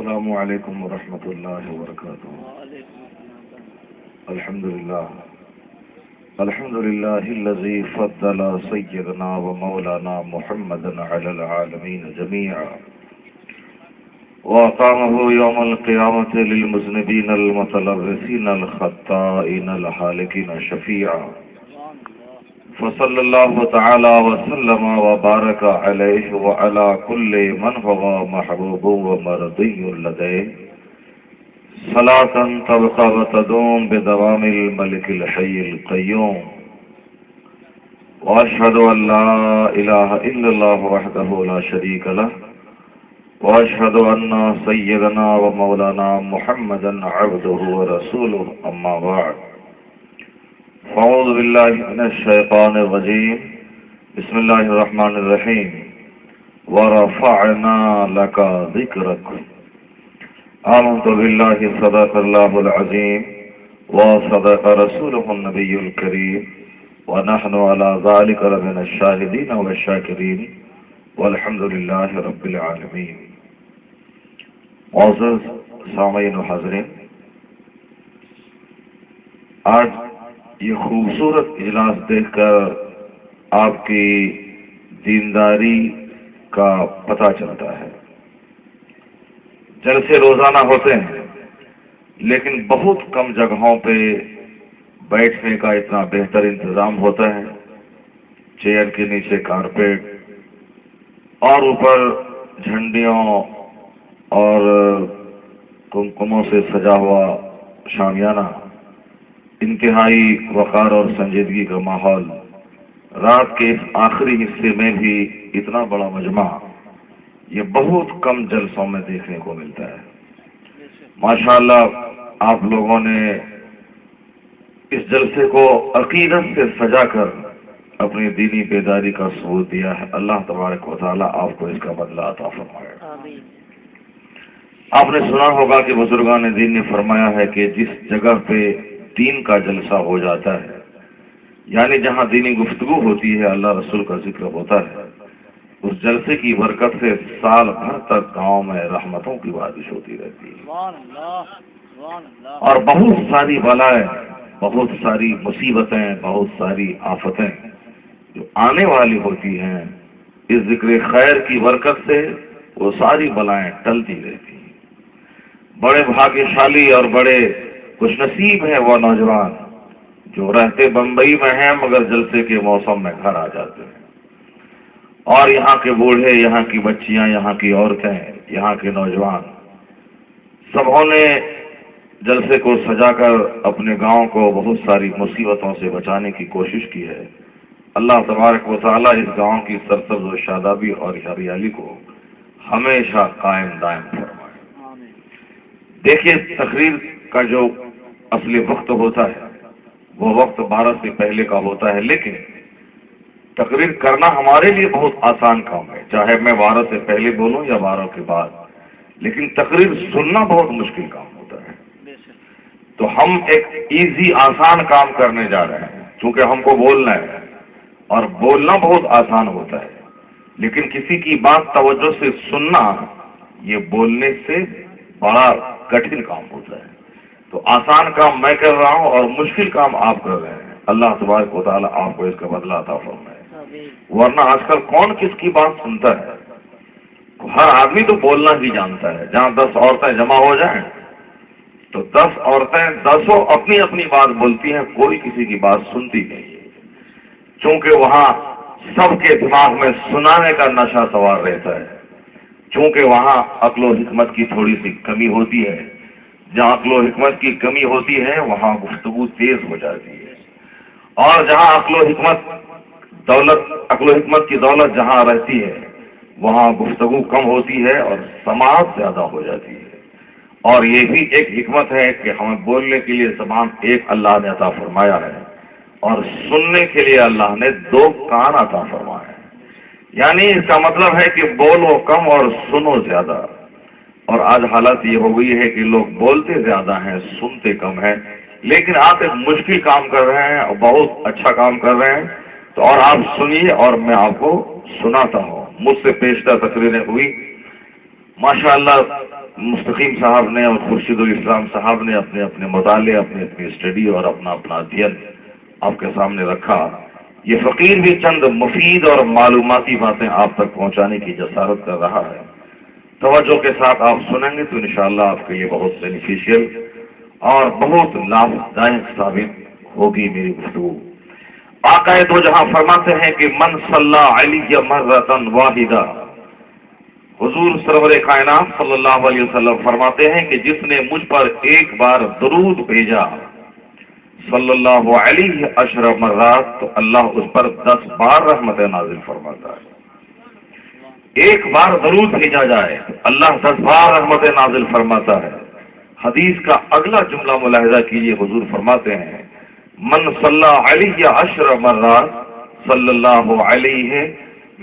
السلام علیکم ورحمۃ اللہ وبرکاتہ۔ الحمد للہ الذی فضل سیدنا و مولانا محمدا علی العالمین جميعا وأقامه يوم القيامة للمذنبين المتلبسين الخطائين الحالكين شفيعا، فصلى الله تعالى وسلم وبارك عليه وعلى كل من هو محبوب ومرضي لديه صلاة تبقى وتدوم بدوام الملك الحي القيوم، وأشهد أن لا إله إلا الله وحده لا شريك له، وأشهد أن سيدنا ومولانا محمدا عبده ورسوله، أما بعد، فأعوذ بالله من الشيطان الرجيم، بسم الله الرحمن الرحيم، ورفعنا لك ذكرك، آمنت بالله صدق الله العظيم وصدق رسوله النبي الكريم، ونحن على ذلك لمن الشاهدين والشاكرين، والحمد لله رب العالمين۔ معزز سامعین و حاضرین، آج یہ خوبصورت اجلاس دیکھ کر آپ کی دینداری کا پتہ چلتا ہے۔ جلسے روزانہ ہوتے ہیں، لیکن بہت کم جگہوں پہ بیٹھنے کا اتنا بہتر انتظام ہوتا ہے۔ چیئر کے نیچے کارپیٹ اور اوپر جھنڈیوں اور کمکموں سے سجا ہوا شامیانہ، انتہائی وقار اور سنجیدگی کا ماحول، رات کے اس آخری حصے میں بھی اتنا بڑا مجمع، یہ بہت کم جلسوں میں دیکھنے کو ملتا ہے۔ ماشاءاللہ آپ لوگوں نے اس جلسے کو عقیدت سے سجا کر اپنی دینی بیداری کا ثبوت دیا ہے۔ اللہ تبارک و تعالیٰ آپ کو اس کا بدلہ عطا فرمائے۔ آپ نے سنا ہوگا کہ بزرگان دین نے فرمایا ہے کہ جس جگہ پہ دین کا جلسہ ہو جاتا ہے، یعنی جہاں دینی گفتگو ہوتی ہے، اللہ رسول کا ذکر ہوتا ہے، اس جلسے کی برکت سے سال بھر تک گاؤں میں رحمتوں کی بارش ہوتی رہتی ہے، اور بہت ساری بلائیں، بہت ساری مصیبتیں، بہت ساری آفتیں جو آنے والی ہوتی ہیں، اس ذکر خیر کی برکت سے وہ ساری بلائیں ٹلتی رہتی ہیں۔ بڑے بھاگیشالی اور بڑے خوش نصیب ہیں وہ نوجوان جو رہتے بمبئی میں ہیں مگر جلسے کے موسم میں گھر آ جاتے ہیں، اور یہاں کے بوڑھے، یہاں کی بچیاں، یہاں کی عورتیں، یہاں کے نوجوان، سبوں نے جلسے کو سجا کر اپنے گاؤں کو بہت ساری مصیبتوں سے بچانے کی کوشش کی ہے۔ اللہ تبارک و تعالیٰ اس گاؤں کی سرسبز و شادابی اور ہریالی کو ہمیشہ قائم دائم فرمائے۔ دیکھیے، تقریر کا جو اصلی وقت ہوتا ہے وہ وقت 12 سے پہلے کا ہوتا ہے، لیکن تقریر کرنا ہمارے لیے بہت آسان کام ہے، چاہے میں 12 سے پہلے بولوں یا 12 کے بعد، لیکن تقریر سننا بہت مشکل کام ہوتا ہے۔ تو ہم ایک ایزی آسان کام کرنے جا رہے ہیں، چونکہ ہم کو بولنا ہے، اور بولنا بہت آسان ہوتا ہے، لیکن کسی کی بات توجہ سے سننا یہ بولنے سے بڑا کٹھن کام ہوتا ہے۔ تو آسان کام میں کر رہا ہوں اور مشکل کام آپ کر رہے ہیں۔ اللہ تبارک و تعالیٰ آپ کو اس کا بدلہ عطا فرمائے۔ ورنہ آج کل کون کس کی بات سنتا ہے؟ ہر آدمی تو بولنا ہی جانتا ہے۔ جہاں 10 عورتیں جمع ہو جائیں تو 10 عورتیں 10 اپنی اپنی بات بولتی ہیں، کوئی کسی کی بات سنتی نہیں، چونکہ وہاں سب کے دماغ میں سنانے کا نشہ سوار رہتا ہے، چونکہ وہاں عقل و حکمت کی تھوڑی سی کمی ہوتی ہے۔ جہاں عقل و حکمت کی کمی ہوتی ہے وہاں گفتگو تیز ہو جاتی ہے، اور جہاں عقل و حکمت کی دولت جہاں رہتی ہے وہاں گفتگو کم ہوتی ہے اور سماعت زیادہ ہو جاتی ہے۔ اور یہ بھی ایک حکمت ہے کہ ہمیں بولنے کے لیے زبان ایک اللہ نے عطا فرمایا ہے، اور سننے کے لیے اللہ نے 2 کان عطا فرمایا ہے۔ یعنی اس کا مطلب ہے کہ بولو کم اور سنو زیادہ۔ اور آج حالت یہ ہو گئی ہے کہ لوگ بولتے زیادہ ہیں، سنتے کم ہیں، لیکن آپ ایک مشکل کام کر رہے ہیں اور بہت اچھا کام کر رہے ہیں، تو اور آپ سنیے اور میں آپ کو سناتا ہوں۔ مجھ سے پیشتر تقریریں ہوئی، ماشاءاللہ مستقیم صاحب نے اور خورشید الاسلام صاحب نے اپنے اپنے مطالعے، اپنی اپنی اسٹڈی اور اپنا اپنا ادھین آپ کے سامنے رکھا، یہ فقیر بھی چند مفید اور معلوماتی باتیں آپ تک پہنچانے کی جسارت کر رہا ہے۔ توجہ کے ساتھ آپ سنیں گے تو انشاءاللہ آپ کے لیے بہت بینیفیشیل اور بہت لابھدائک ثابت ہوگی میری گفتگو۔ آقا دو جہاں فرماتے ہیں کہ من صلی علیہ مرۃ واحدہ، حضور سرور کائنات صلی اللہ علیہ وسلم فرماتے ہیں کہ جس نے مجھ پر ایک بار درود بھیجا صلی اللہ علیہ عشر مرات، تو اللہ اس پر 10 بار رحمت نازل فرماتا ہے۔ ایک بار درود بھیجا جائے تو اللہ 10 بار رحمت نازل فرماتا ہے۔ حدیث کا اگلا جملہ ملاحظہ کیجیے، حضور فرماتے ہیں من صلی علیہ عشر مرات صلی اللہ علیہ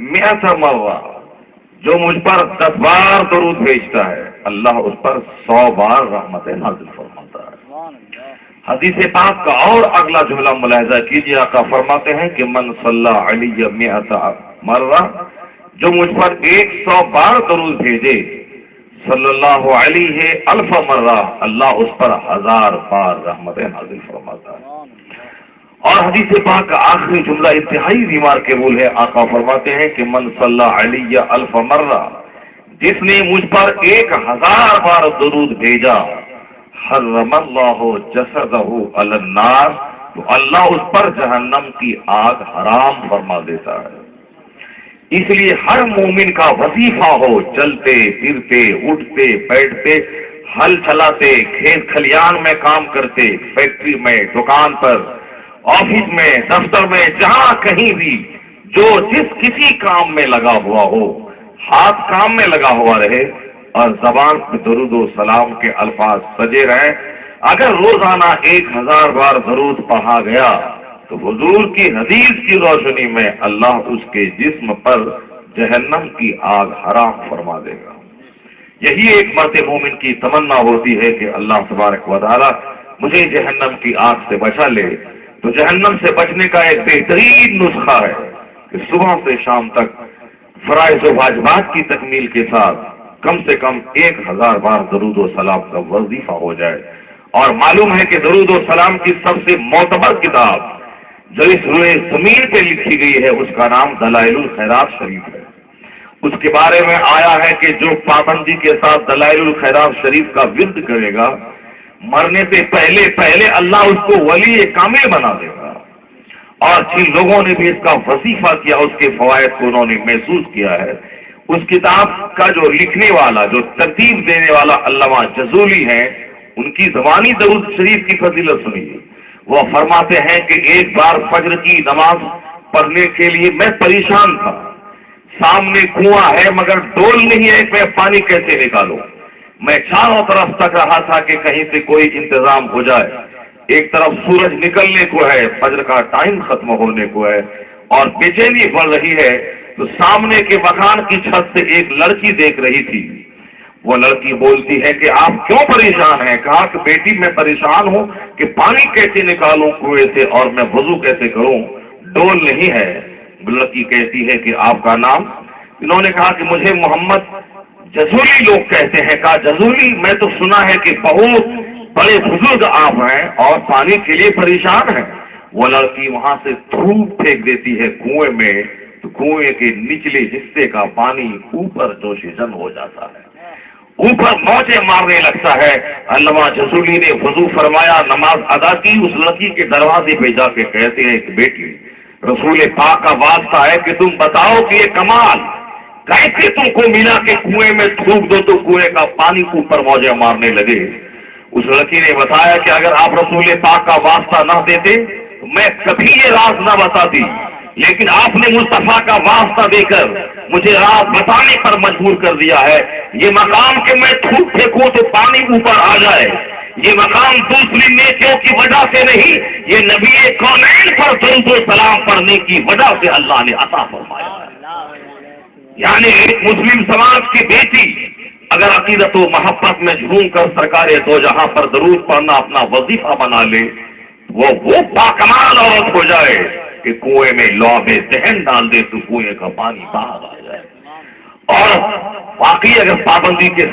100 مرہ، جو مجھ پر 10 بار درود بھیجتا ہے اللہ اس پر 100 بار رحمت نازل فرماتا ہے۔ حدیث پاک کا اور اگلا جملہ ملاحظہ کیجیے، آقا فرماتے ہیں کہ من صلی علیہ 100 مرہ، جو مجھ پر 100 بار درود بھیجے صلی اللہ علیہ 1000 مرہ، اللہ اس پر 1000 بار رحمت نازل فرماتا ہے۔ اور حدیث پاک کا آخری جملہ انتہائی ریمارکیبل ہے، آقا فرماتے ہیں کہ من صلی علیہ 1000 مرہ، جس نے مجھ پر 1000 بار درود بھیجا حرم اللہ جسدہ علی النار، تو اللہ اس پر جہنم کی آگ حرام فرما دیتا ہے۔ اس لیے ہر مومن کا وظیفہ ہو، چلتے پھرتے اٹھتے بیٹھتے، ہل چلاتے، کھیت کھلیان میں کام کرتے، فیکٹری میں، دکان پر، آفس میں، دفتر میں، جہاں کہیں بھی جو جس کسی کام میں لگا ہوا ہو، ہاتھ کام میں لگا ہوا رہے اور زبان پہ درود و سلام کے الفاظ سجے رہے۔ اگر روزانہ 1000 بار درود پڑھا گیا تو حضور کی حدیث کی روشنی میں اللہ اس کے جسم پر جہنم کی آگ حرام فرما دے گا۔ یہی ایک مرد مومن کی تمنا ہوتی ہے کہ اللہ تبارک و تعالی مجھے جہنم کی آگ سے بچا لے۔ تو جہنم سے بچنے کا ایک بہترین نسخہ ہے کہ صبح سے شام تک فرائض و واجبات کی تکمیل کے ساتھ کم سے کم 1000 بار درود و سلام کا وظیفہ ہو جائے۔ اور معلوم ہے کہ درود و سلام کی سب سے معتبر کتاب جو اس روئے زمین پہ لکھی گئی ہے اس کا نام دلائل الخیرات شریف ہے۔ اس کے بارے میں آیا ہے کہ جو پابندی کے ساتھ دلائل الخیرات شریف کا ورد کرے گا، مرنے سے پہلے اللہ اس کو ولی کامل بنا دے گا۔ اور جن لوگوں نے بھی اس کا وظیفہ کیا، اس کے فوائد کو انہوں نے محسوس کیا ہے۔ اس کتاب کا جو لکھنے والا، جو ترتیب دینے والا علامہ جزولی ہیں، ان کی زبانی درود شریف کی فضیلت سنیے۔ وہ فرماتے ہیں کہ ایک بار فجر کی نماز پڑھنے کے لیے میں پریشان تھا، سامنے کنواں ہے مگر ڈول نہیں ہے، میں پانی کیسے نکالوں؟ میں چاروں طرف تک رہا تھا کہ کہیں سے کوئی انتظام ہو جائے۔ ایک طرف سورج نکلنے کو ہے، فجر کا ٹائم ختم ہونے کو ہے اور بے چینی بڑھ رہی ہے، تو سامنے کے مکان کی چھت سے ایک لڑکی دیکھ رہی تھی۔ وہ لڑکی بولتی ہے کہ آپ کیوں پریشان ہیں؟ کہا کہ بیٹی میں پریشان ہوں کہ پانی کیسے نکالوں کنویں سے اور میں وضو کیسے کروں، ڈول نہیں ہے۔ لڑکی کہتی ہے کہ آپ کا نام؟ انہوں نے کہا کہ مجھے محمد جزولی لوگ کہتے ہیں۔ کہا جزولی، میں تو سنا ہے کہ بہت بڑے بزرگ آپ ہیں اور پانی کے لیے پریشان ہیں۔ وہ لڑکی وہاں سے دھوپ پھینک دیتی ہے کنویں میں، تو کنویں کے نچلے حصے کا پانی اوپر جوشیجن ہو جاتا ہے، اوپر موجیں مارنے لگتا ہے۔ علامہ جزولی نے وضو فرمایا، نماز ادا کی، اس لڑکی کے دروازے پہ جا کے کہتے ہیں کہ بیٹی، رسول پاک کا واسطہ ہے کہ تم بتاؤ کہ یہ کمال کیسے تم کو ملا کہ کنویں میں تھوک دو تو کنویں کا پانی اوپر موجیں مارنے لگے؟ اس لڑکی نے بتایا کہ اگر آپ رسول پاک کا واسطہ نہ دیتے تو میں کبھی یہ راز نہ بتاتی، لیکن آپ نے مصطفیٰ کا واسطہ دے کر مجھے راز بتانے پر مجبور کر دیا ہے۔ یہ مقام کہ میں تھوک پھینکوں تو پانی اوپر آ جائے، یہ مقام دوسری نیکیوں کی وجہ سے نہیں، یہ نبی کونین پر درود و سلام پڑھنے کی وجہ سے اللہ نے عطا فرمایا ہے۔ یعنی ایک مسلم سماج کی بیٹی اگر عقیدت و محبت میں جھوم کر سرکار دو جہاں پر درود پڑھنا اپنا وظیفہ بنا لے، وہ باکمال عورت ہو جائے کہ کنویں میں لعاب ذہن ڈال دے تو کنویں کا پانی باہر آ جائے۔ اور واقعی اگر پابندی کے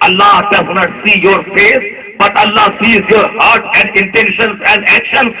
Allah does not see your face, but Allah sees your heart and intentions and actions.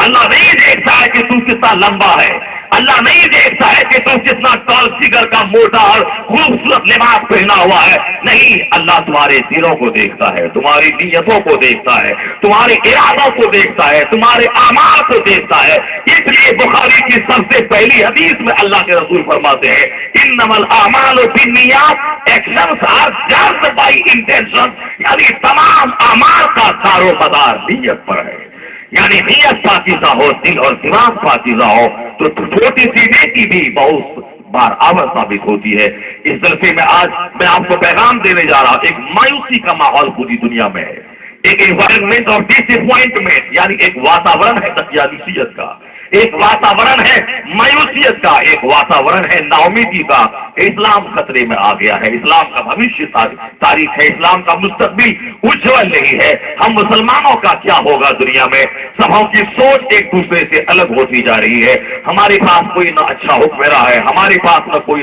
اللہ نہیں دیکھتا ہے کہ تو کتنا لمبا ہے، اللہ نہیں دیکھتا ہے کہ تم کتنا ٹال فگر کا موٹا اور خوبصورت لباس پہنا ہوا ہے، نہیں، اللہ تمہارے دلوں کو دیکھتا ہے، تمہاری نیتوں کو دیکھتا ہے، تمہارے ارادوں کو دیکھتا ہے، تمہارے اعمال کو دیکھتا ہے۔ اس لیے بخاری کی سب سے پہلی حدیث میں اللہ کے رسول فرماتے ہیں انما الاعمال بالنیات، actions are judged by intention, یعنی تمام اعمال کا دار و مدار نیت پر ہے۔ یعنی نیت پاکیزہ ہو، دل اور دماغ پاکیزہ ہو تو چھوٹی سی نیکی بھی بہت بار آور ثابت ہوتی ہے۔ اس جلسے میں آج میں آپ کو پیغام دینے جا رہا ہوں، ایک مایوسی کا ماحول پوری دنیا میں ہے، ایک انوائرمنٹ آف ڈس اپوائنٹمنٹ، یعنی ایک واتاورن ہے دقیانوسیت کا، ایک واتاورن ہے مایوسیت کا، ایک واتاورن ہے ناامیدی کا۔ اسلام خطرے میں آ گیا ہے، اسلام کا بھوشیہ تاریخ ہے، اسلام کا مستقبل اجول نہیں ہے۔ ہم مسلمانوں کا کیا ہوگا دنیا میں؟ سبوں کی سوچ ایک دوسرے سے الگ ہوتی جا رہی ہے۔ ہمارے پاس کوئی نہ اچھا حکمراں ہے، ہمارے پاس نہ کوئی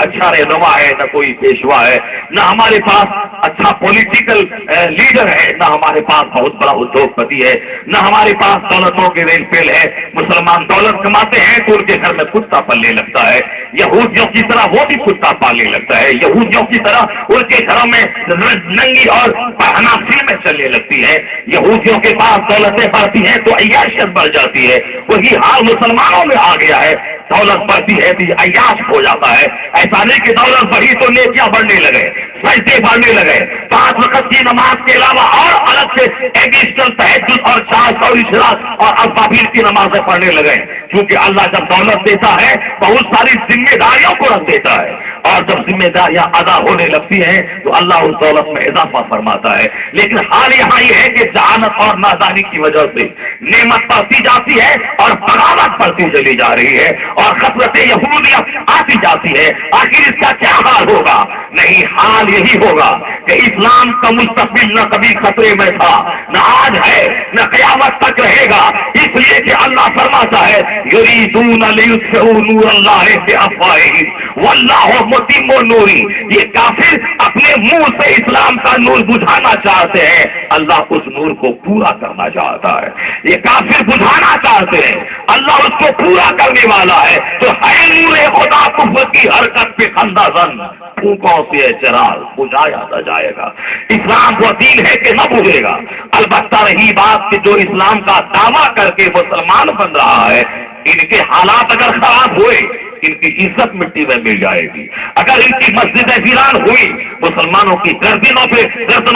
اچھا رہنما ہے، نہ کوئی پیشوا ہے، نہ ہمارے پاس اچھا پولیٹیکل لیڈر ہے، نہ ہمارے پاس بہت بڑا ادیوگ پتی ہے، نہ ہمارے پاس دولتوں کے ریل پیل ہے۔ مسلمان دولت کماتے ہیں تو ان کے گھر میں کتا پلنے لگتا ہے، یہودیوں کی طرح وہ بھی کتا پالنے لگتا ہے، یہودیوں کی طرح ان کے گھروں میں ننگی اور پہنا فلمیں چلنے لگتی ہے، یہودیوں کے پاس دولتیں بڑھتی ہیں تو عیاشیت بڑھ جاتی ہے۔ وہی حال مسلمانوں میں آ گیا ہے، دولت بڑھتی ہے بھی عیاش ہو جاتا ہے۔ ایسا نہیں کہ دولت بڑھی تو نیکیاں بڑھنے لگے، سجدے بڑھنے لگے، 5 وقت کی نماز کے علاوہ اور الگ سے ایڈیشنل تہجد اور 400 اشراق اور ابابیل کی نمازیں پڑھنے لگے، کیونکہ اللہ جب دولت دیتا ہے بہت ساری ذمہ داریوں کو رکھ دیتا ہے، اور جب ذمہ داریاں ادا ہونے لگتی ہیں تو اللہ اس دولت میں اضافہ فرماتا ہے۔ لیکن حال یہاں یہ ہے کہ جہالت اور نادانی کی وجہ سے نعمت بڑھتی جاتی ہے اور بغاوت بڑھتی چلی جا رہی ہے اور خطرت یہودیت آتی جاتی ہے۔ آخر اس کا کیا حال ہوگا؟ نہیں، حال یہی ہوگا کہ اسلام کا مستقبل نہ کبھی خطرے میں تھا، نہ آج ہے، نہ قیامت تک رہے گا، اس لیے کہ اللہ فرماتا ہے یریدون لیطفئوا نور اللہ بافواہہم واللہ متم نورہ، یہ کافر اپنے منہ سے اسلام کا نور بجھانا چاہتے ہیں، اللہ اس نور کو پورا کرنا چاہتا ہے۔ یہ کافر بجھانا چاہتے ہیں، اللہ اس کو پورا کرنے والا ہے۔ تو ہے نور خدا کفر کی حرکت پہ خندہ زن، پھونکوں سے چراغ بجھایا نہ جائے گا۔ اسلام وہ دین ہے کہ نہ بھولے گا۔ البتہ رہی بات کہ جو اسلام کا دعویٰ کر کے مسلمان بن رہا ہے، ان کے حالات اگر خراب ہوئے ان کی عزت مٹی میں مل جائے گی۔ اگر ان کی مسجدیں ویران ہوئی، مسلمانوں کی گردنوں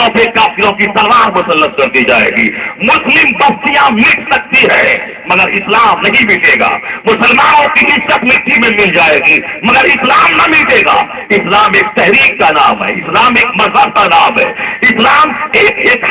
پہ کافروں کی تلوار مسلط کر دی جائے گی۔ مسلم بستیاں مٹ سکتی ہے مگر اسلام نہیں مٹے گا۔ مسلمانوں کی عزت مٹی میں مل جائے گی مگر اسلام نہ مٹے گا۔ اسلام ایک تحریک کا نام ہے، اسلام ایک مذہب کا نام ہے، اسلام ایک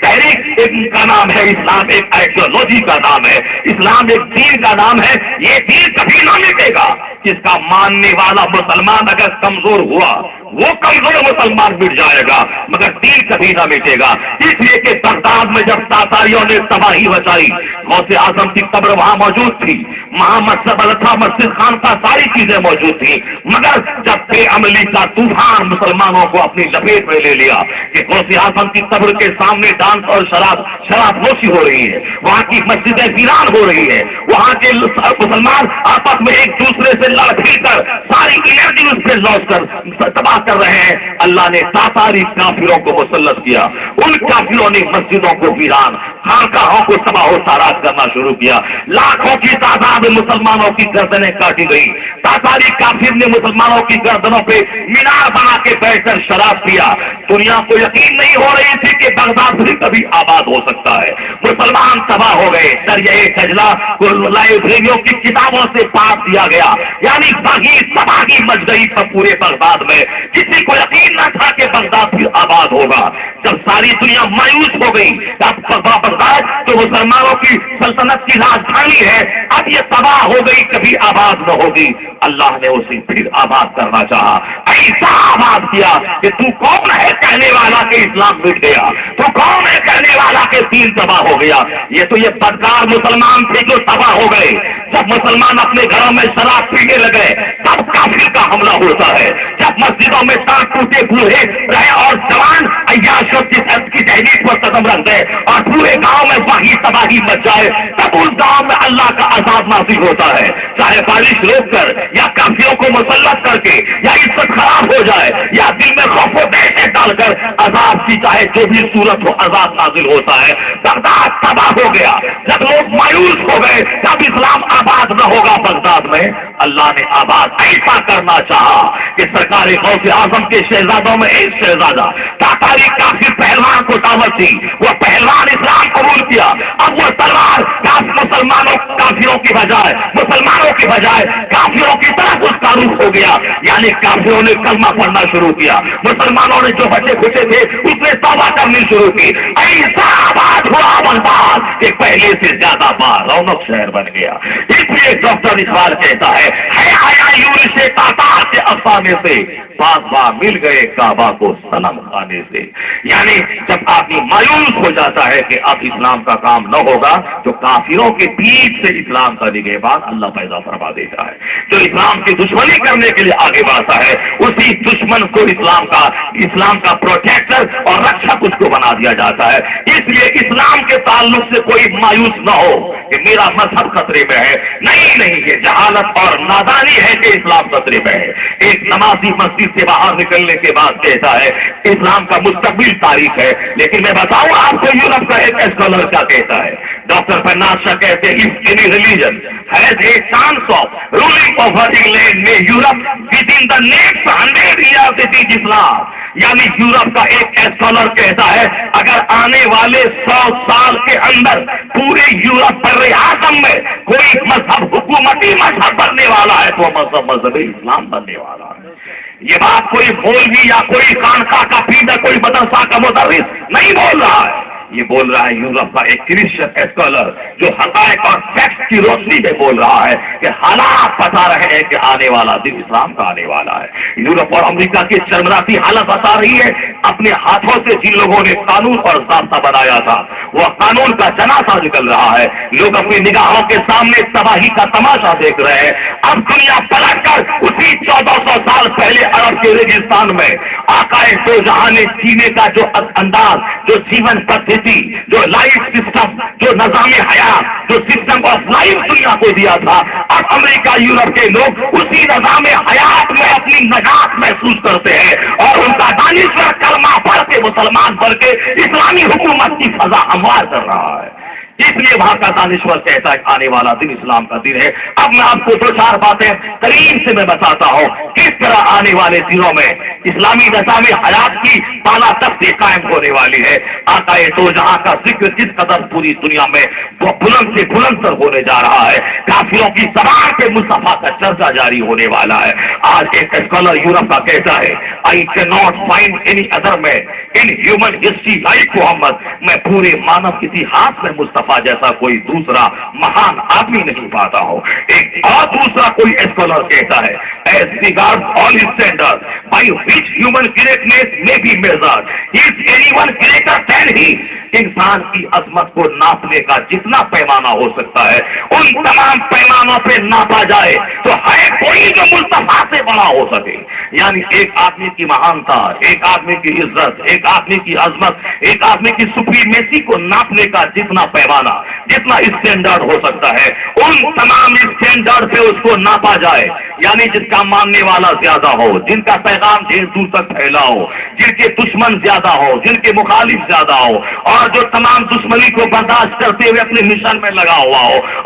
تحریک کا نام ہے، اسلام ایک آئیڈیالوجی کا نام ہے، اسلام ایک دین کا نام ہے۔ یہ دین کبھی نہ مٹے گا۔ جس کا ماننے والا مسلمان اگر کمزور ہوا وہ کمزور مسلمان مٹ جائے گا مگر دین کبھی نہ مٹے گا۔ اس لیے کہ بغداد میں جب تاتاریوں نے تباہی مچائی، غوث اعظم کی قبر وہاں موجود تھی، وہاں مسجد خان کا ساری چیزیں موجود تھیں، مگر جب بے عملی کا طوفان مسلمانوں کو اپنی لپیٹ میں لے لیا کہ غوث اعظم کی قبر کے سامنے ڈانس اور شراب نوشی ہو رہی ہے، وہاں کی مسجدیں ویران ہو رہی ہے، وہاں کے مسلمان آپس میں ایک دوسرے سے لڑ پھر کر ساری انرجی اس پہ لوٹ کر تباہ کر رہے ہیں، اللہ نے تاتاری کافروں کو مسلط کیا، ان کافروں نے مسجدوں کو ویران، خانقاہوں کو تباہ و تاراج کرنا شروع کیا، لاکھوں کی تعداد میں مسلمانوں کی گردنیں کاٹی گئی، تاتاری کافر نے مسلمانوں کی گردنوں پہ مینار بنا کے بیٹھ کر شراب پیا۔ دنیا کو یقین نہیں ہو رہی تھی کہ بغداد بھی کبھی آباد ہو سکتا ہے، مسلمان تباہ ہو گئے، دریائے دجلہ لائبریریوں کی کتابوں سے پاک دیا گیا، یعنی تباہی مچ گئی پورے بغداد میں۔ کسی کو یقین نہ تھا کہ بغداد بھی آباد ہوگا۔ جب ساری دنیا مایوس ہو گئی، اب بغداد جو مسلمانوں کی سلطنت کی راجدھانی ہے اب یہ تباہ ہو گئی، کبھی آباد نہ ہوگی، اللہ نے اسے پھر آباد کرنا چاہا، ایسا آباد کیا کہ تو کون ہے کہنے والا کہ اسلام مٹ گیا، تو کون ہے کہنے والا کہ دین تباہ ہو گیا۔ یہ بدکار مسلمان تھے جو تباہ ہو گئے۔ جب مسلمان اپنے گھروں میں شراب پینے لگے تب کافر کا حملہ ہوتا ہے، جب مسجدوں میں ٹوٹے بوڑھے رہے اور جوان عیاشوں کی تحریک پر قدم رکھ گئے اور پورے گاؤں میں وہی تباہی مچ جائے تب اس گاؤں میں اللہ کا عذاب نازل ہوتا ہے. چاہے بارش روک کر یا کافروں کو مسلط کر کے یا عزت خراب ہو جائے یا دل میں خوف و دہشت ڈال کر عذاب کی چاہے جو بھی صورت ہو عذاب نازل ہوتا ہے. بغداد تباہ ہو گیا جب لوگ مایوس ہو گئے تب اسلام آباد نہ ہوگا بغداد میں. اللہ نے آباد ایسا کرنا چاہا کہ سرکار غوث اعظم کے شہزادوں میں ایک شہزادہ تاتاری کافر پہلوان کو دعوت دی. وہ پہلوان اسلام قبول کیا. اب وہ تلوار مسلمانوں کافروں کی بجائے مسلمانوں کی بجائے کافروں کی طرف اس کا رخ ہو گیا. یعنی کافروں نے کلمہ پڑھنا شروع کیا, مسلمانوں نے جو بچے کھچے تھے اس نے توبہ کرنی شروع کی. ایسا آباد ہوا بغداد کہ پہلے سے زیادہ رونق شہر بن گیا. اس لیے ڈاکٹر اقبال کہتا ہے آیا یورش تاتار کے افسانے سے بار مل گئے کعبہ کو صنم خانے سے. یعنی جب آدمی مایوس ہو جاتا ہے کہ اب اسلام کا کام نہ ہوگا تو کافروں کے بیچ سے اسلام کا نگہبان اللہ پیدا فرما دیتا ہے. جو اسلام کی دشمنی کرنے کے لیے آگے بڑھتا ہے اسی دشمن کو اسلام کا پروٹیکٹر اور رکشک اس کو بنا دیا جاتا ہے. اس لیے اسلام کے تعلق سے کوئی مایوس نہ ہو کہ میرا مذہب خطرے میں ہے. نہیں, یہ جہالت اور نادانی ہے کہ اسلام خطرے میں ہے. ایک نمازی مسجد سے باہر نکلنے کے بعد کہتا ہے اسلام کا مستقبل تاریخ ہے. لیکن میں بتاؤں آپ کو یورپ کا ایک اسکالر کیا کہتا ہے. ڈاکٹر فرناز شاہ کہتے ہیں if any religion has a chance of ruling over England may Europe within the next 100 years it is Islam. یعنی یورپ کا ایک اسکالر کہتا ہے اگر آنے والے 100 سال کے اندر پورے یورپ پر اعظم میں کوئی مذہب حکومتی مذہب بننے والا ہے تو مذہب اسلام بننے والا ہے. یہ بات کوئی مولوی یا کوئی خانقاہ کا پیر کوئی مدرسہ کا مدرس نہیں بول رہا ہے. یہ بول رہا ہے یورپ کا ایک کرسچن اسکالر جو حقائق اور فیکٹس کی روشنی میں بول رہا ہے کہ حالات بتا رہے ہیں کہ آنے والا دن اسلام کا آنے والا ہے. یورپ اور امریکہ کی چرمراتی حالت بتا رہی ہے اپنے ہاتھوں سے جن لوگوں نے قانون اور ضابطہ بنایا تھا وہ قانون کا جنازہ نکل رہا ہے. لوگ اپنی نگاہوں کے سامنے تباہی کا تماشا دیکھ رہے ہیں. اب دنیا پلٹ کر اسی 1400 سال پہلے عرب کے ریگستان میں آقائے دو جہاں نے جینے کا جو انداز جو جیون پدھتی جو لائف سسٹم جو نظام حیات جو سسٹم آف لائف دنیا کو دیا تھا اب امریکہ یورپ کے لوگ اسی نظام حیات میں اپنی نجات محسوس کرتے ہیں اور ان کا دانشور کلمہ پڑھ کے مسلمان بن کے اسلامی حکومت کی فضا ہموار کر رہا ہے. اس لیے وہاں کا دانشور کہتا ہے آنے والا دن اسلام کا دن ہے. اب میں آپ کو 2-4 باتیں قریب سے میں بتاتا ہوں کس طرح آنے والے دنوں میں اسلامی نظام حیات کی بالا تختی قائم ہونے والی ہے. آقائے دو جہاں کا ذکر جس قدر پوری دنیا میں وہ بلند سے بلند تر ہونے جا رہا ہے. کافروں کی زبان پہ مصطفیٰ کا چرچا جاری ہونے والا ہے. آج ایک اسکالر یورپ کا کہتا ہے I cannot find any other man in human history like Muhammad. میں پورے مانو اتہاس میں مصطفیٰ جیسا کوئی دوسرا مہان آدمی نہیں پاتا ہو. ایک اور دوسرا کوئی اسکالر کہتا ہے as regards all his standards by which human greatness may be measured is anyone greater than he. انسان کی عظمت کو ناپنے کا جتنا پیمانہ ہو سکتا ہے ان تمام پیمانوں پہ ناپا جائے تو ہے کوئی جو مصطفیٰ سے بڑا ہو سکے. یعنی ایک آدمی کی مہانتا ایک آدمی کی عزت ایک آدمی کی عظمت ایک آدمی کی سپریمیسی کو ناپنے کا جتنا پیمانہ جتنا اسٹینڈرڈ ہو سکتا ہے ان تمام اسٹینڈرڈ پہ اس کو ناپا جائے. یعنی جس کا ماننے والا زیادہ ہو جن کا پیغام دیر دور تک پھیلا ہو جن کے دشمن زیادہ ہو جن کے مخالف زیادہ ہو اور جو تمام دشمنی کو برداشت کرتے ہوئے اپنے مشن میں لگا ہوا ہو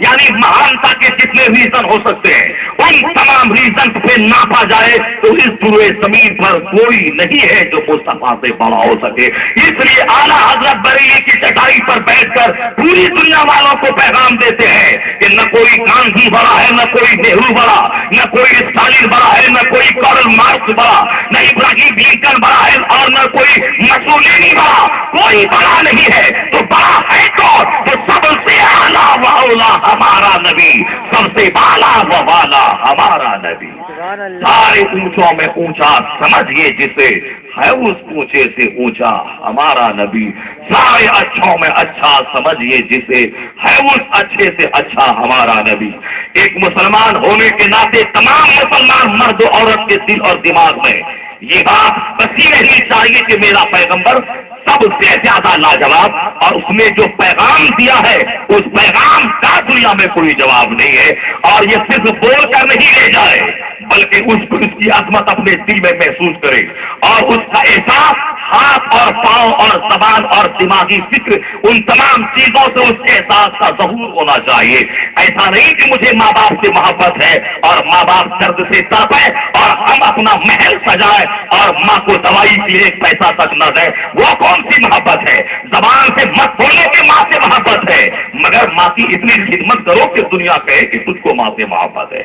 یعنی مہانتا کے جتنے ریزن ہو سکتے ہیں ان تمام ریزن پہ ناپا جائے تو اس پورے زمین پر کوئی نہیں ہے جو مصطفیٰ سے بڑا ہو سکے. اس لیے اعلیٰ حضرت بریلی کی چٹائی پر بیٹھ کر پوری دنیا والوں کو پیغام دیتے ہیں کہ نہ کوئی گاندھی بڑا ہے نہ کوئی نہرو بڑا نہ کوئی اسٹالن بڑا ہے نہ کوئی کارل مارکس بڑا نہ ابراہیم لنکن بڑا ہے اور نہ کوئی مسولینی بڑا. کوئی بڑا نہیں ہے. تو بڑا ہے تو سب سے اعلیٰ و اولا ہمارا نبی سب سے بالا و والا ہمارا نبی. سارے اونچوں میں اونچا سمجھیے جسے ہے اس اونچے سے اونچا ہمارا نبی. سارے اچھوں میں اچھا سمجھیے جسے ہے اس اچھے سے اچھا ہمارا نبی. ایک مسلمان ہونے کے ناطے تمام مسلمان مرد و عورت کے دل اور دماغ میں یہ بات بسی نہیں چاہیے کہ میرا پیغمبر سب سے زیادہ لاجواب، اور اس نے جو پیغام دیا ہے اس پیغام کا دنیا میں کوئی جواب نہیں ہے، اور یہ صرف بول کر نہیں لے جائے بلکہ اس کی عظمت اپنے دل میں محسوس کرے، اور اس کا احساس ہاتھ اور پاؤں اور زبان اور دماغی فکر ان تمام چیزوں سے اس کے احساس کا ظہور ہونا چاہیے۔ ایسا نہیں کہ مجھے ماں باپ سے محبت ہے اور ماں باپ درد سے تڑپے اور ہم اپنا محل سجائے اور ماں کو دوائی کے لیے ایک پیسہ تک نہ دے، وہ کون سی محبت ہے؟ زبان سے مت بولنے کی ماں سے محبت ہے، مگر ماں کی اتنی خدمت کرو کہ دنیا کہے کہ تجھ کو ماں سے محبت ہے۔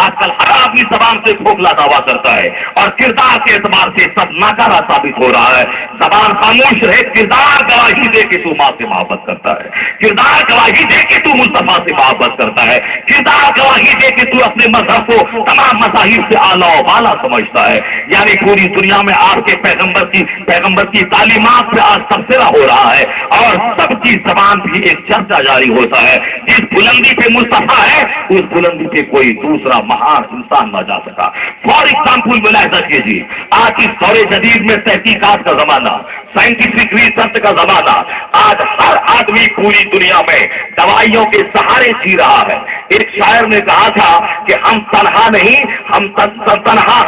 آج کل ہر آدمی زبان سے کھوکھلا دعویٰ کرتا ہے اور کردار کے اعتبار سے سب ناکارہ ثابت ہو رہا ہے۔ زبان خاموش رہے، کردار گواہی دے کہ تو ماں سے محبت کرتا ہے، کردار گواہی دے کہ تو مصطفیٰ سے محبت کرتا ہے، کردار گواہی دے کہ تو اپنے مذہب کو تمام مذاہب سے اعلیٰ و بالا سمجھتا ہے۔ یعنی پوری دنیا میں آپ کے پیغمبر کی تعلیمات پہ آج تبصرہ ہو رہا ہے، اور سب کی زبان بھی ایک چرچا جاری ہوتا ہے، جس بلندی پہ مصطفیٰ ہے اس بلندی پہ کوئی دوسرا مہان انسان نہ جا سکا۔ فار ایگزامپل ملاحظہ کیجیے، آج اس دور جدید میں تحقیقات کا زمانہ، سائنٹیفک ریسرچ کا زمانہ، آج ہر آدمی پوری دنیا میں دوائیوں کے سہارے جی رہا ہے۔ ایک شاعر نے کہا تھا کہ ہم تنہا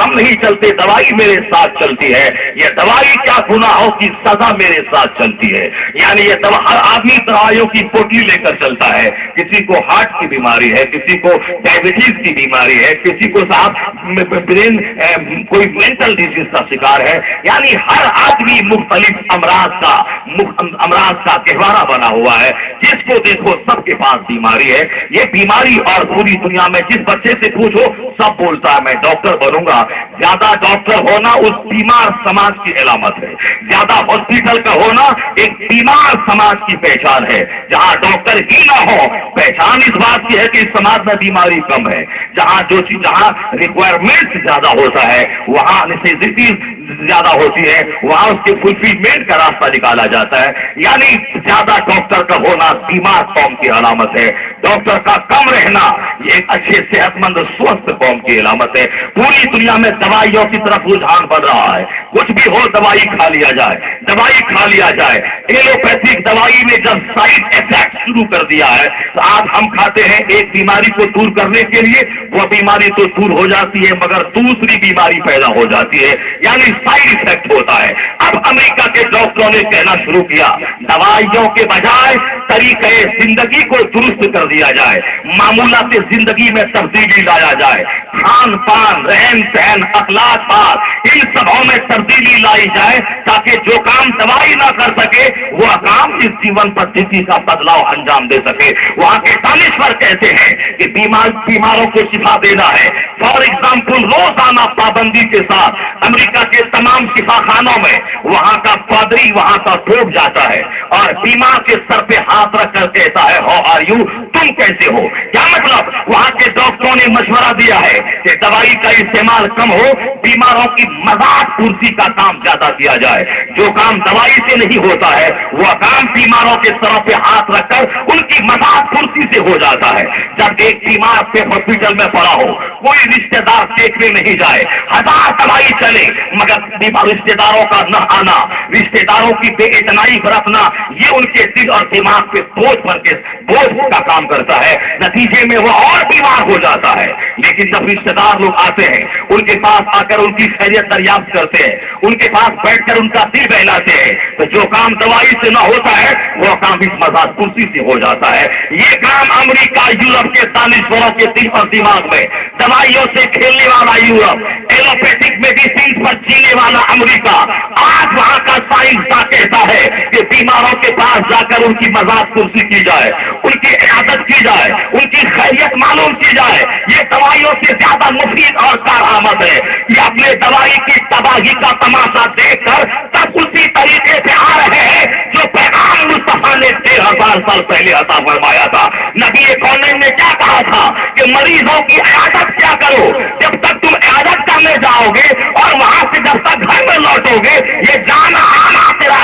نہیں چلتے، دوائی میرے ساتھ چلتی ہے، یہ دوائی کیا گناہوں کی سزا میرے ساتھ چلتی ہے۔ یعنی یہ ہر آدمی دوائیوں کی پوٹلی لے کر چلتا ہے، کسی کو ہارٹ کی بیماری ہے، کسی کو ڈائبٹیز کی بیماری ہے، کسی کو صاحب برین کوئی مینٹل ڈیزیز کا شکار ہے، یعنی ہر آدمی مختلف امراض کا گہوارہ بنا ہوا ہے، جس کو دیکھو سب کے پاس بیماری ہے۔ یہ بیماری اور پوری دنیا میں جس بچے سے پوچھو سب بولتا ہے میں ڈاکٹر بنوں گا۔ زیادہ ڈاکٹر ہونا اس بیمار سماج کی علامت ہے، زیادہ ہاسپٹل کا ہونا ایک بیمار سماج کی پہچان ہے۔ جہاں ڈاکٹر ہی نہ ہو پہچان اس بات کی ہے کہ اس سماج میں بیماری کم ہے۔ جہاں ریکوائرمنٹ زیادہ ہوتا ہے، وہاں نیسیسٹیز زیادہ ہوتی ہے، وہاں اس کے فلفلمنٹ کا راستہ نکالا جاتا ہے۔ یعنی زیادہ ڈاکٹر کا ہونا بیمار قوم کی علامت ہے، ڈاکٹر کا کم رہنا یہ ایک اچھے صحت مند سوستھ قوم کی علامت ہے۔ پوری دنیا میں دوائیوں کی طرف رجحان بڑھ رہا ہے، کچھ بھی ہو دوائی کھا لیا جائے۔ ایلوپیتھک دوائی نے جب سائڈ افیکٹ شروع کر دیا ہے تو آج ہم کھاتے ہیں ایک بیماری کو دور کرنے کے لیے، وہ بیماری تو دور ہو جاتی ہے مگر دوسری بیماری پیدا ہو جاتی ہے، یعنی سائڈ افیکٹ ہوتا ہے۔ اب امریکہ کے ڈاکٹروں نے کہنا شروع کیا دوائیوں کے بجائے طریقے زندگی کو درست کر دیا جائے، معمولات زندگی میں تبدیلی لایا جائے، کھان پان، رہن سہن، اخلاق بات، ان سبوں میں تبدیلی لائی جائے تاکہ جو کام دوائی نہ کر سکے وہ کام اس جیون پدھتی کا بدلاؤ انجام دے سکے۔ وہاں کے دانشور کہتے ہیں کہ بیماروں کو شفا دینا ہے۔ فار ایگزامپل روزانہ پابندی کے ساتھ امریکہ کے تمام شفا خانوں میں وہاں کا پادری وہاں کا ٹوٹ جاتا ہے اور بیمار کے سر پہ ہاتھ رکھ کر کہتا ہے ہاؤ آر یو، تم کیسے ہو؟ کیا مطلب؟ وہاں کے ڈاکٹروں نے مشورہ دیا ہے کہ دوائی کا استعمال کم ہو، بیماروں کی مذاق پرسی کا کام زیادہ کیا جائے۔ جو کام دوائی سے نہیں ہوتا ہے وہ کام بیماروں کے سروں پہ ہاتھ رکھ کر ان کی مذاق پرسی سے ہو جاتا ہے۔ جب ایک بیمار سے ہاسپٹل میں پڑا ہو، کوئی رشتے دار دیکھنے نہیں جائے، ہزار دوائی چلے مگر رشتے داروں کا نہ آنا، رشتے داروں کی بے اتنائی برتنا، یہ ان کے دل اور دماغ پہ بوجھ کا کام کرتا ہے۔ نتیجے میں وہ اور بیمار ہو جاتا ہے۔ لیکن جب رشتے دار لوگ آتے ہیں، ان کے پاس آ کر ان کی خیریت دریافت کرتے ہیں، ان کے پاس بیٹھ کر ان کا دل بہلاتے ہیں، تو جو کام دوائی سے نہ ہوتا ہے وہ کام اس مذاق کرسی سے ہو جاتا ہے۔ یہ کام امریکہ یورپ کے دانشوروں کے دل اور دماغ میں، دوائیوں سے کھیلنے والا یورپ، ایلوپیتھک میڈیسن پر جینے والا امریکہ، آج وہاں کا سائنسداں کہتا ہے کہ بیماروں کے پاس جا کر ان کی مذاق کرسی کی جائے، ان کی عیادت کی جائے، ان کی خیریت معلوم کی جائے، یہ دوائیوں سے زیادہ مفید اور کارآمد ہے۔ یہ اپنے دوائی کی تباہی کا تماشا دیکھ کر تب اسی طریقے سے آ رہے ہیں جو پیغام مصطفیٰ نے 3000 سال پہلے عطا فرمایا تھا۔ نبی کونین نے کیا کہا تھا کہ مریضوں کی عیادت کیا کرو، جب تک تم عیادت کرنے جاؤ گے اور وہاں سے جب تک گھر میں لوٹو گے یہ جانا آنا تیرا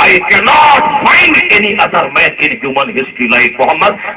I cannot find any other man in human history like Muhammad।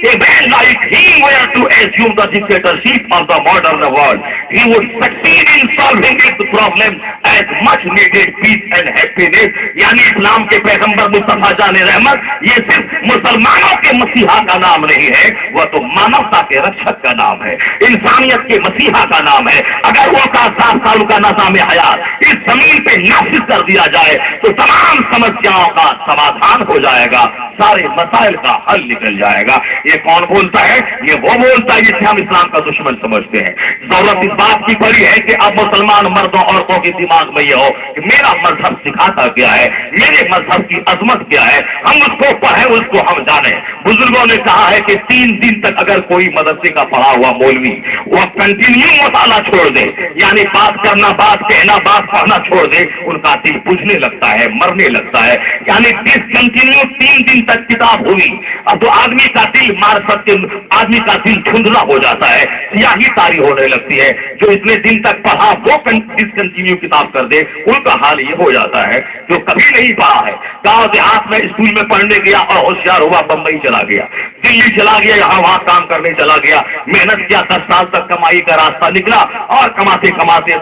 a man like him were to assume the dictatorship of the modern world, he would succeed in solving its problem as much needed peace and happiness. یعنی اسلام کے پیغمبر مصطفیٰ جان رحمت یہ صرف مسلمانوں کے مسیحا کا نام نہیں ہے، وہ تو مانوتا کے رکشک کا نام ہے، انسانیت کے مسیحا کا نام ہے۔ اگر وہ کا 7 سال کا نظام حیات اس زمین پہ نافذ کر دیا جائے تو تمام سمسیاؤں کا سمادھان ہو جائے گا، سارے مسائل کا حل نکل جائے گا۔ یہ کون بولتا ہے؟ یہ وہ بولتا ہے جسے ہم اسلام کا دشمن سمجھتے ہیں۔ ضرورت اس بات کی پڑی ہے کہ اب مسلمان مردوں عورتوں کے دماغ میں یہ ہو کہ میرا مذہب سکھاتا کیا ہے، میرے مذہب کی عظمت کیا ہے، ہم اس کو پڑھیں، اس کو ہم جانیں۔ بزرگوں نے کہا ہے کہ 3 دن تک اگر کوئی مدرسے کا پڑھا ہوا مولوی وہ کنٹینیو مطالعہ چھوڑ دے، یعنی بات کرنا، بات کہنا، بات پڑھنا چھوڑ دے، ان کا دل بجھنے لگتا ہے، مرنے لگتا ہے۔ یعنی ڈسکنٹینیو 3 دن تک کتاب ہوئی، اب تو آدمی کا دل آدمی کا دل دھندلا ہو جاتا ہے، سیاہی طاری ہونے لگتی ہے۔ جو اتنے دن تک پڑھا وہ ڈسکنٹینیو کتاب کر دے، ان کا حال یہ ہو جاتا ہے جو کبھی نہیں پڑھا ہے، گاؤں دیہات میں اسکول میں پڑھنے گیا اور ہوشیار ہوا، بمبئی چلا گیا، دلی چلا گیا، یہاں وہاں کام کرنے چلا گیا، محنت کیا، 10 سال تک کمائی کا راستہ نکلا اور کماتے کماتے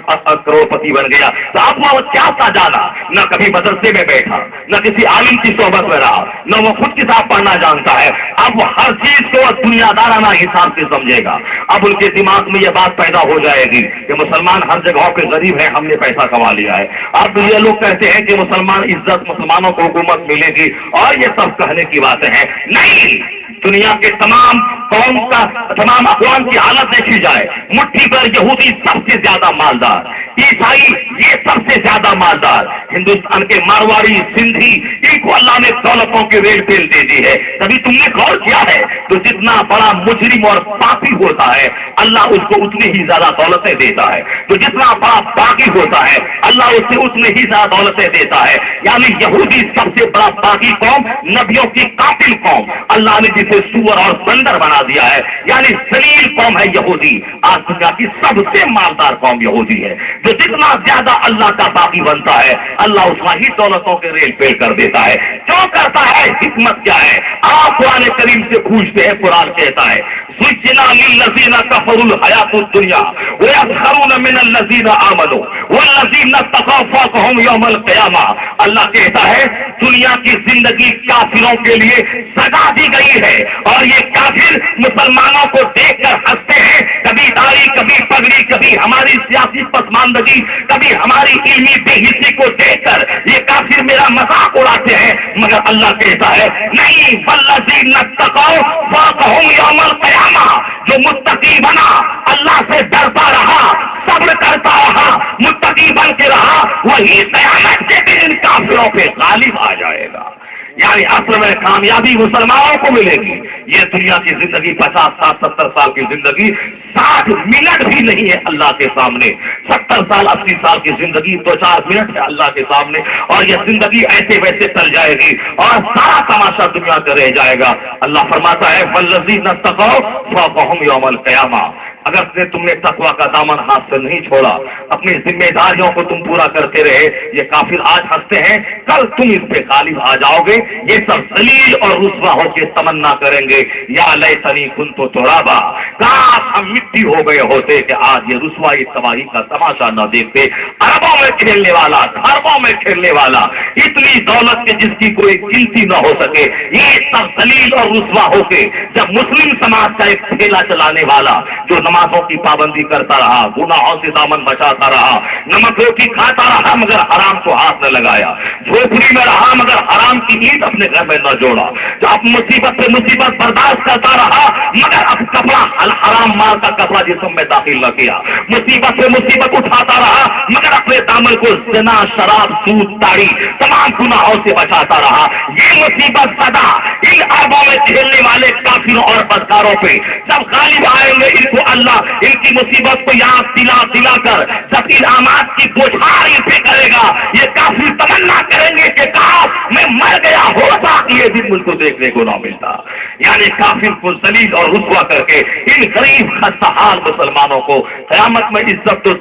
کروڑپتی بن گیا۔ تو اب وہ کیا تھا جانا؟ نہ کبھی مدرسے میں بیٹھا، نہ کسی عالم کی صحبت میں رہا، نہ وہ خود کتاب پڑھنا جانتا ہے۔ اب وہ ہر چیز کو دنیا دارانہ حساب سے سمجھے گا۔ اب ان کے دماغ میں یہ بات پیدا ہو جائے گی کہ مسلمان ہر جگہ پہ غریب ہے، ہم نے پیسہ کما لیا ہے۔ اب یہ لوگ کہتے ہیں کہ مسلمان عزت، مسلمانوں کو حکومت ملے گی، اور یہ سب کہنے کی باتیں ہیں۔ نہیں، دنیا کے تمام تمام اقوام کی حالت دیکھی جائے، مٹھی پر یہودی سب سے زیادہ مالدار، عیسائی یہ سب سے زیادہ مالدار، ہندوستان کے مارواڑی، سندھی، ان کو اللہ نے دولتوں کے ریل پیل دے دی ہے۔ کبھی تم نے غور کیا ہے تو جتنا بڑا مجرم اور پاپی ہوتا ہے اللہ اس کو اتنی ہی زیادہ دولتیں دیتا ہے، تو جتنا بڑا باغی ہوتا ہے اللہ اسے اتنی ہی زیادہ دولتیں دیتا ہے۔ یعنی یہودی سب سے بڑا باغی قوم، نبیوں کی قاتل قوم، اللہ نے جسے سور اور بندر بنا دیا ہے، یعنی ذلیل قوم ہے یہودی۔ آج دنیا کی سب سے مالدار قوم یہودی ہے، جو جتنا زیادہ اللہ کا باقی بنتا ہے اللہ اتنا ہی دولتوں کے ریل پیل کر دیتا ہے۔ کیوں کرتا ہے؟ حکمت کیا ہے؟ آپ قرآن کریم سے پوچھتے ہیں، قرآن کہتا ہے زُيِّنَ لِلَّذِينَ كَفَرُوا الْحَيَاةُ الدُّنْيَا وَيَسْخَرُونَ مِنَ الَّذِينَ آمَنُوا وَالَّذِينَ اتَّقَوْا فَوْقَهُمْ يَوْمَ الْقِيَامَةِ۔ اللہ کہتا ہے دنیا کی زندگی کافروں کے لیے سزا دی گئی ہے، اور یہ کافر مسلمانوں کو دیکھ کر ہنستے ہیں، کبھی داڑھی، کبھی پگڑی، کبھی ہماری سیاسی پسماندگی، کبھی ہماری علمی بے حسی کو دیکھ کر یہ کافر میرا مذاق اڑاتے ہیں، مگر اللہ کہتا ہے نہیں، وَالَّذِينَ اتَّقَوْا فَوْقَهُمْ يَوْمَ الْقِيَامَةِ، جو متقی بنا، اللہ سے ڈرتا رہا، صبر کرتا رہا، متقی بن کے رہا، وہی قیامت کے دن ان کافروں پہ غالب آ جائے گا۔ یعنی اصل میں کامیابی مسلمانوں کو ملے گی۔ یہ دنیا کی زندگی 50 سال 70 سال کی زندگی 60 منٹ بھی نہیں ہے اللہ کے سامنے۔ 70 سال 80 سال کی زندگی 2-4 منٹ ہے اللہ کے سامنے، اور یہ زندگی ایسے ویسے چل جائے گی اور سارا تماشا دنیا کا رہ جائے گا۔ اللہ فرماتا ہے وَالَّذِينَ اتَّقَوْا فَوْقَهُمْ يَوْمَ الْقِيَامَةِ۔ اگر تم نے تقویٰ کا دامن ہاتھ سے نہیں چھوڑا، اپنی ذمہ داریوں کو تم پورا کرتے رہے، یہ کافر آج ہنستے ہیں، کل تم اس پہ غالب آ جاؤ گے۔ یہ سب ذلیل اور رسوا ہو کے تمنا کریں گے یا لیتنی کنت ترابا، کاش ہم مٹی ہو گئے ہوتے کہ آج یہ رسوائی تباہی کا تماشا نہ دیکھتے۔ اربوں میں کھیلنے والا، اربوں میں کھیلنے والا، اتنی دولت کے جس کی کوئی گنتی نہ ہو سکے، یہ سب ذلیل اور رسوا ہو کے جب مسلم سماج کا ایک ٹھیلا چلانے والا جو نمازوں کی پابندی کرتا رہا، گناہوں سے دامن بچاتا رہا، نمک روٹی کھاتا رہا مگر حرام کو ہاتھ نہ لگایا، جھوپڑی میں رہا مگر حرام کی اینٹ اپنے گھر میں نہ جوڑا، جو اب مصیبت سے مصیبت برداشت کرتا رہا مگر اب کپڑا حرام مال کا کپڑا جسم میں داخل نہ کیا، مصیبت سے مصیبت اٹھاتا رہا مگر اپنے دامن کو زنا، شراب، سود، داڑھی تمام گناہوں سے بچاتا رہا۔ یہ مصیبت سدا ان اربوں میں کھیلنے والے کافروں اور بدکاروں پہ جب غالب آئیں گے، ان کو اللہ ان کی مصیبت کو یاد دلا کر جب انعامات کی بوچھار ان پہ کرے گا، یہ کافر تمنا کریں گے کہ کاش میں مر گیا ہوتا باقی یہ دن مجھ کو دیکھنے کو نہ ملتا. یعنی کافر کو ذلیل اور رسوا کر کے ان غریب خستہ حال مسلمانوں کو قیامت میں عزت تو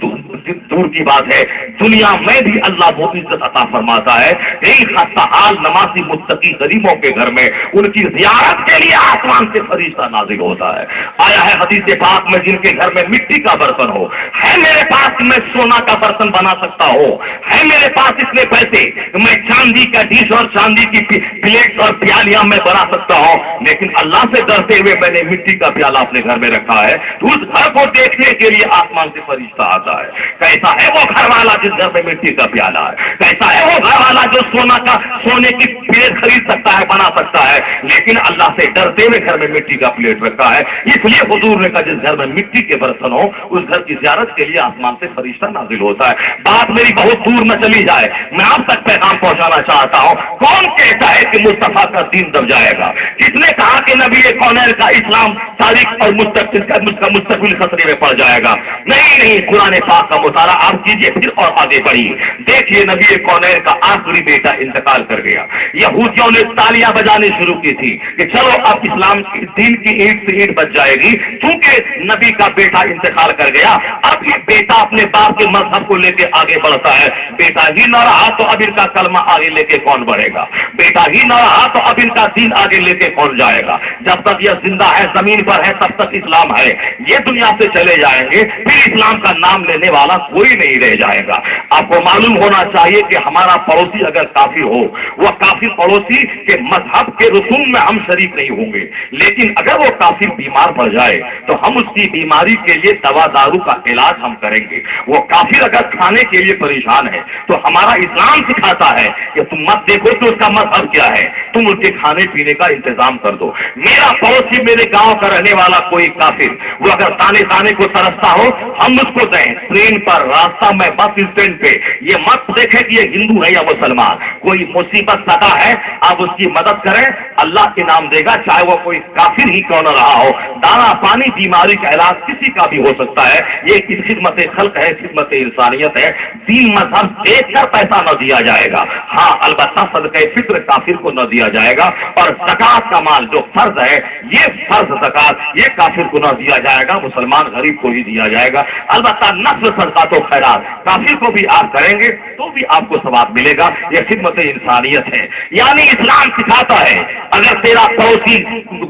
دور کی بات ہے، دنیا میں بھی اللہ بہت عزت عطا فرماتا ہے. یہی خستہ حال نمازی متقی غریبوں کے گھر میں ان کی زیارت کے لیے آسمان سے فرشتہ نازل ہوتا ہے. آیا ہے حدیث پاک میں جن کے گھر میں مٹی کا برتن ہو، ہے میرے پاس میں سونا کا برتن بنا سکتا ہو، ہے میرے پاس اتنے پیسے میں چاندی کا ڈش اور چاندی کی پلیٹ اور پیالیاں میں بنا سکتا ہوں، لیکن اللہ سے ڈرتے ہوئے میں نے مٹی کا پیالہ اپنے گھر میں رکھا ہے، تو اس گھر کو دیکھنے کے لیے آسمان سے فرشتہ آتا ہے. کیسا ہے وہ گھر والا جس گھر میں مٹی کا پیالہ ہے؟ کیسا ہے وہ گھر والا جو سونے کی پلیٹ خرید سکتا ہے، بنا سکتا ہے، لیکن اللہ سے ڈرتے ہوئے گھر میں مٹی کا پلیٹ رکھا ہے؟ اس لیے حضور نے کہا جس گھر میں مٹی کے برتن ہو اس گھر کی زیارت کے لیے آسمان سے فرشتہ نازل ہوتا ہے. بات میری بہت دور نہ چلی جائے، میں آپ تک پیغام پہنچانا چاہتا ہوں. کون کہتا ہے کہ مصطفیٰ کا دین دب جائے گا؟ کس نے کہا کہ نبی کونین کا اسلام تاریخ اور مستقبل خطرے میں پڑ جائے گا؟ نہیں، قرآن پاک کا مطالعہ آپ کیجئے پھر اور آگے بڑھیے. دیکھیے نبی کونین کا آخری بیٹا انتقال کر گیا. یہودیوں نے تالیاں بجانے شروع کی تھی کہ چلو اب اسلام دین کی اینٹ سے اینٹ بچ جائے گی، کیونکہ نبی کا بیٹا انتقال کر گیا. اب یہ بیٹا اپنے باپ کے مذہب کو لے کے آگے بڑھتا ہے. بیٹا ہی نہ رہا تو اب ان کا کلمہ آگے لے کے کون بڑھے گا؟ بیٹا ہی نہ رہا تو اب ان کا دین آگے لے کے کون جائے گا؟ جب تک یہ زندہ ہے، زمین پر ہے، تب تک اسلام ہے. یہ دنیا سے چلے جائیں گے پھر اسلام کا نام لینے والا کوئی نہیں رہ جائے گا. آپ کو معلوم ہونا چاہیے کہ ہمارا پڑوسی اگر کافر ہو، وہ کافر پڑوسی کے مذہب کے رسوم میں ہم شریک نہیں ہوں گے، لیکن اگر وہ کافر بیمار پڑ جائے تو ہم اس کی بیماری کے لیے دوا دارو کا علاج ہم کریں گے. وہ کافر اگر کھانے کے لیے پریشان ہے تو ہمارا اسلام سکھاتا ہے کہ تم مت دیکھو کہ اس کا مذہب کیا ہے، تم اس کے کھانے پینے کا انتظام کر دو. میرا پڑوسی میرے گاؤں کا رہنے والا کوئی کافر وہ اگر تانے کو ترستا ہو، ہم اس کو دیں ٹرین پر، راستہ میں، بس اسٹینڈ پہ. یہ مت دیکھے کہ یہ ہندو ہے یا مسلمان، کوئی مصیبت زدہ ہے آپ اس کی مدد کریں، اللہ کے نام دے گا، چاہے وہ کوئی کافر ہی کیوں نہ رہا ہو. دانا پانی بیماری کا علاج کسی کا بھی ہو سکتا ہے. یہ کس خدمت خلق ہے، خدمت انسانیت ہے. دین مذہب دیکھ کر پیسہ نہ دیا جائے گا، ہاں البتہ صدقہ فطر کافر کو نہ دیا جائے گا. اور زکات کا مال جو فرض ہے، یہ فرض زکات یہ کافر کو نہ دیا جائے گا، مسلمان غریب کو ہی دیا جائے گا. البتہ نفل صدقات و خیرات کافر کو بھی آپ کریں گے تو بھی آپ کو ثواب ملے گا. یہ خدمت انسانیت ہے. یعنی اسلام سکھاتا ہے اگر تیرا پڑوسی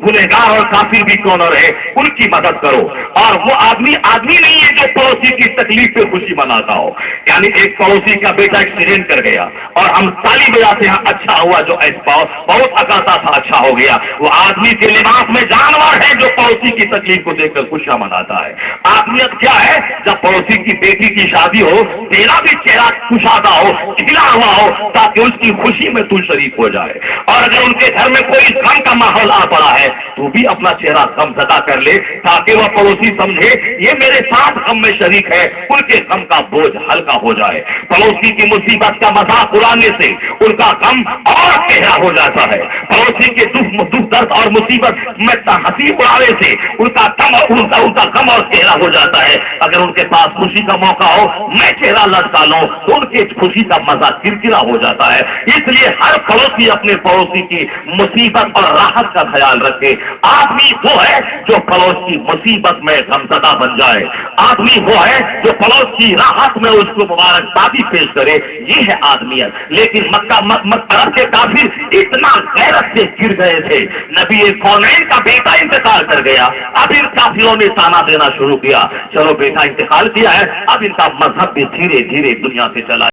گنہگار اور کافر بھی کیوں نہ رہے ان کی مدد کرو. اور وہ آدمی نہیں ہے جو پڑوسی کی تکلیف پہ خوشی مناتا ہو. یعنی ایک پڑوسی کا بیٹا ایکسیڈنٹ کر گیا اور ہم تالی بجاتے ہیں اچھا ہوا، جو بہت اکاتا تھا اچھا ہو گیا. وہ آدمی کے لباس میں جانور ہے جو پڑوسی کی تکلیف کو دیکھ کر خوشیاں مناتا ہے. آدمیت کیا ہے؟ جب پڑوسی کی بیٹی کی شادی ہو تیرا بھی چہرہ کشادہ ہو، کھلا ہوا ہو، تاکہ اس کی خوشی میں تو شریک ہو جائے. اور اگر ان کے گھر میں کوئی غم کا ماحول آ پڑا ہے تو بھی اپنا چہرہ غم زدہ کر لے تاکہ وہ پڑوسی سمجھے یہ میرے ساتھ غم میں شریک ہے، ان کے غم کا بوجھ ہلکا ہو جائے. پڑوسی کی مصیبت کا مذاق اڑانے سے ان کا غم اور گہرا ہو جاتا ہے. پڑوسی کے دکھ درد اور مصیبت میں ہنسی اڑانے سے ان کا غم اور گہرا ہو جاتا ہے. اگر ان کے پاس خوشی کا موقع ہو میں چہرہ لٹکا لوں تو ان کے خوشی کا مزہ کرکرا ہو جاتا ہے. اس لیے ہر پڑوسی اپنے پڑوسی کی مصیبت اور راحت کا خیال رکھے. آدمی وہ ہے جو پڑوس کی مصیبت میں غمزدہ بن جائے، آدمی وہ ہے جو پڑوس کی راحت میں اس کو مبارکبادی پیش کرے. یہ ہے آدمیت. لیکن مکہ کے کافر اتنا غیرت سے گر گئے تھے، نبی کونین کا بیٹا انتقال کر گیا. اب ان کافروں نے تانا دینا شروع کیا، چلو بیٹا انتقال کیا ہے اب ان کا مذہب بھی دھیرے دھیرے دنیا سے چلا